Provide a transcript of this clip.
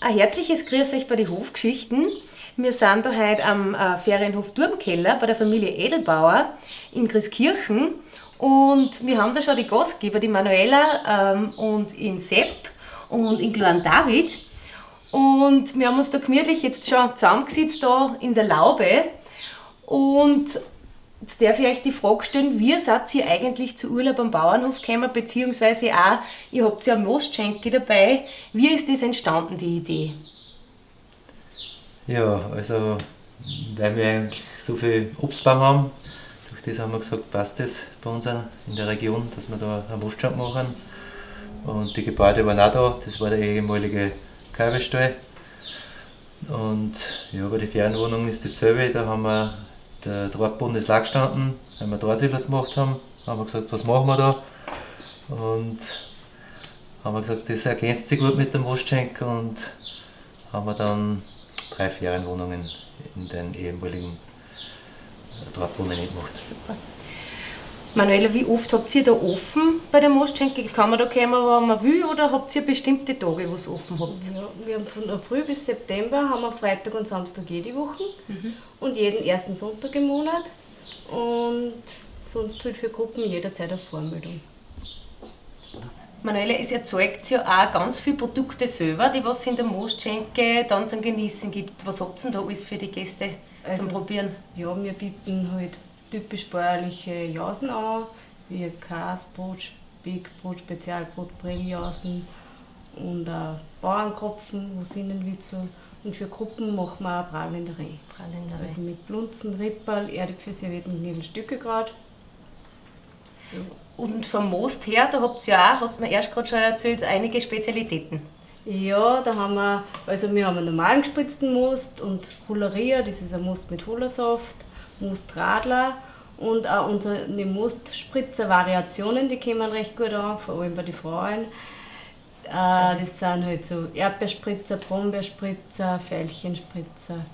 Ein herzliches Grüß euch bei den Hofgeschichten. Wir sind da heute am Ferienhof Turmkeller bei der Familie Edelbauer in Christkirchen und wir haben da schon die Gastgeber, die Manuela und in Sepp und in kleinen David. Und wir haben uns da gemütlich jetzt schon zusammengesetzt da in der Laube und jetzt darf ich euch die Frage stellen, wie seid ihr eigentlich zu Urlaub am Bauernhof gekommen, beziehungsweise auch, ihr habt ja Mostschenke dabei. Wie ist das entstanden, die Idee? Ja, also weil wir eigentlich so viel Obstbaum haben, durch das haben wir gesagt, passt das bei uns auch in der Region, dass wir da einen Moststand machen. Und die Gebäude waren auch da, das war der ehemalige Kalbestall. Und ja, bei der Ferienwohnung ist dasselbe, da haben wir der Drahtboden ist leer gestanden, weil wir Drahtsillas gemacht haben. Haben wir gesagt, was machen wir da? Und haben wir gesagt, das ergänzt sich gut mit dem Mostschenk und haben wir dann 3 Ferienwohnungen in den ehemaligen Drahtboden gemacht. Super. Manuela, wie oft habt ihr da offen bei der Mostschenke? Kann man da kommen, wann man will, oder habt ihr bestimmte Tage, wo ihr offen habt? Ja, wir haben von April bis September haben wir Freitag und Samstag jede Woche und jeden ersten Sonntag im Monat und sonst halt für Gruppen jederzeit auf Vormeldung. Manuela, es erzeugt ja auch ganz viele Produkte selber, die was es in der Mostschenke dann zum Genießen gibt. Was habt ihr denn da alles für die Gäste zum Probieren? Ja, wir bieten halt typisch bäuerliche Jausen an, wie Käsebrot, Speckbrot, Spezialbrot, Brilljausen und Bauernkropfen, Rosinnenwitzel. Und für Gruppen machen wir auch Brauländere. Also mit Blunzen, Ripperl, Erdäpfelservietten, Knödelstückekraut. Ja. Und vom Most her, da habt ihr ja auch, hast du mir erst gerade schon erzählt, einige Spezialitäten. Ja, da haben wir, also wir haben einen normalen gespritzten Most und Hulleria, das ist ein Most mit Hullersaft, Mostradler und auch unsere Mostspritzer-Variationen, die kommen recht gut an, vor allem bei den Frauen. Das sind halt so Erdbeerspritzer, Brombeerspritzer, Veilchenspritzer.